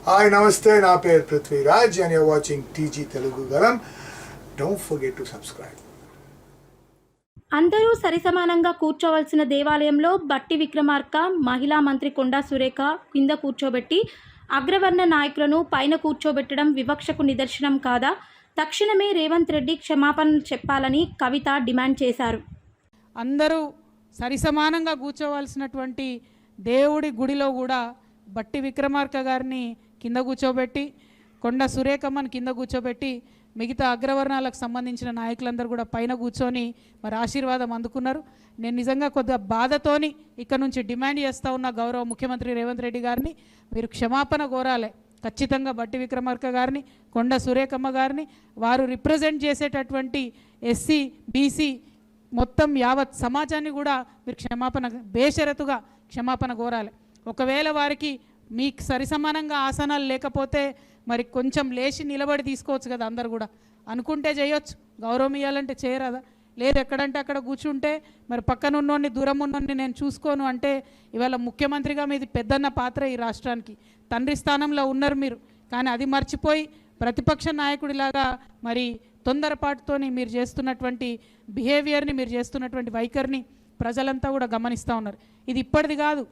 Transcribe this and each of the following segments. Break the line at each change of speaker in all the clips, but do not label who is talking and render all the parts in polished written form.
Hi నమస్తే, నా పేరు Prithviraj and you're watching TG Telugu Galam. Don't forget to subscribe.
అందరూ సరిసమానంగా కూర్చోవలసిన దేవాలయంలో బట్టి విక్రమార్క మహిళా మంత్రి కొండా సురేఖ కింద కూర్చోబెట్టి అగ్రవర్ణ నాయకులను పైన కూర్చోబెట్టడం వివక్షకు నిదర్శనం కాదా? తక్షణమే రేవంత్ రెడ్డి క్షమాపణ చెప్పాలని కవిత డిమాండ్ చేశారు.
అందరూ సరిసమానంగా కూర్చోవలసినటువంటి దేవుడి గుడిలో కూడా బట్టి విక్రమార్క గారిని కింద కూర్చోబెట్టి కొండా సురేఖమ్మని కింద కూర్చోబెట్టి మిగతా అగ్రవర్ణాలకు సంబంధించిన నాయకులందరూ కూడా పైన కూర్చొని మరి ఆశీర్వాదం అందుకున్నారు. నేను నిజంగా కొద్దిగా బాధతోని ఇక్కడ నుంచి డిమాండ్ చేస్తూ ఉన్న గౌరవ ముఖ్యమంత్రి రేవంత్ రెడ్డి గారిని మీరు క్షమాపణ కోరాలి. ఖచ్చితంగా బట్టి విక్రమార్క గారిని, కొండా సురేఖమ్మ గారిని, వారు రిప్రజెంట్ చేసేటటువంటి ఎస్సీ బీసీ మొత్తం యావత్ సమాజాన్ని కూడా మీరు క్షమాపణ బేషరతుగా క్షమాపణ కోరాలి. ఒకవేళ వారికి మీకు సరిసమానంగా ఆసనాలు లేకపోతే మరి కొంచెం లేచి నిలబడి తీసుకోవచ్చు కదా, అందరు కూడా అనుకుంటే చేయొచ్చు. గౌరవం ఇవ్వాలంటే చేయరాదా? లేదు ఎక్కడంటే అక్కడ కూర్చుంటే మరి పక్కన ఉన్నోడిని దూరం ఉన్నోడిని నేను చూసుకోను అంటే ఇవాళ ముఖ్యమంత్రిగా మీది పెద్దన్న పాత్ర ఈ రాష్ట్రానికి, తండ్రి స్థానంలో ఉన్నారు మీరు. కానీ అది మర్చిపోయి ప్రతిపక్ష నాయకుడిలాగా మరి తొందరపాటుతోని మీరు చేస్తున్నటువంటి బిహేవియర్ని, మీరు చేస్తున్నటువంటి వైఖరిని ప్రజలంతా కూడా గమనిస్తూ ఉన్నారు. ఇది ఇప్పటిది కాదు,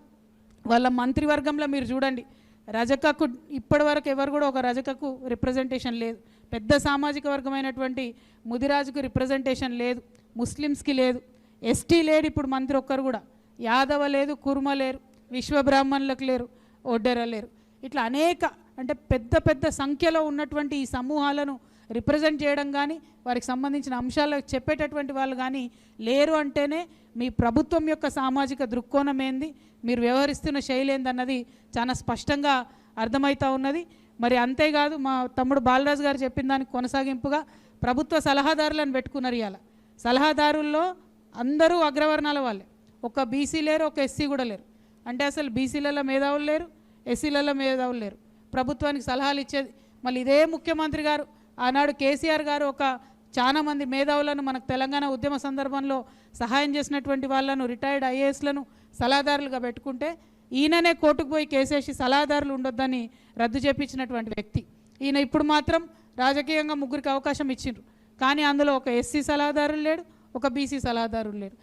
వాళ్ళ మంత్రివర్గంలో మీరు చూడండి, రజకకు ఇప్పటి వరకు ఎవరు కూడా ఒక రజకకు రిప్రజెంటేషన్ లేదు. పెద్ద సామాజిక వర్గమైనటువంటి ముదిరాజుకు రిప్రజెంటేషన్ లేదు, ముస్లిమ్స్కి లేదు, ఎస్టీ లేడు ఇప్పుడు మంత్రి ఒక్కరు కూడా, యాదవ లేదు, కుర్మ లేరు, విశ్వబ్రాహ్మణులకు లేరు, ఒడ్డెర లేరు. ఇట్లా అనేక అంటే పెద్ద పెద్ద సంఖ్యలో ఉన్నటువంటి ఈ సమూహాలను రిప్రజెంట్ చేయడం కానీ వారికి సంబంధించిన అంశాలు చెప్పేటటువంటి వాళ్ళు కానీ లేరు అంటేనే మీ ప్రభుత్వం యొక్క సామాజిక దృక్కోణం ఏంది, మీరు వ్యవహరిస్తున్న శైలి ఏందన్నది చాలా స్పష్టంగా అర్థమవుతూ ఉన్నది. మరి అంతేకాదు మా తమ్ముడు బాలరాజు గారు చెప్పిన దానికి కొనసాగింపుగా ప్రభుత్వ సలహాదారులను పెట్టుకున్నారు. ఇవాళ సలహాదారుల్లో అందరూ అగ్రవర్ణాల వాళ్ళే, ఒక బీసీ లేరు, ఒక ఎస్సీ కూడా లేరు. అంటే అసలు బీసీలలో మేధావులు లేరు, ఎస్సీలలో మేధావులు లేరు, ప్రభుత్వానికి సలహాలు ఇచ్చేది. మళ్ళీ ఇదే ముఖ్యమంత్రి గారు ఆనాడు కేసీఆర్ గారు ఒక చాలా మంది మేధావులను మనకు తెలంగాణ ఉద్యమ సందర్భంలో సహాయం చేసినటువంటి వాళ్ళను, రిటైర్డ్ ఐఏఎస్లను సలహాదారులుగా పెట్టుకుంటే ఈయననే కోర్టుకు పోయి కేసేసి సలహాదారులు ఉండొద్దని రద్దు చేపించినటువంటి వ్యక్తి ఈయన. ఇప్పుడు మాత్రం రాజకీయంగా ముగ్గురికి అవకాశం ఇచ్చిండ్రు, కానీ అందులో ఒక ఎస్సీ సలహాదారులు లేడు, ఒక బీసీ సలహాదారులు లేరు.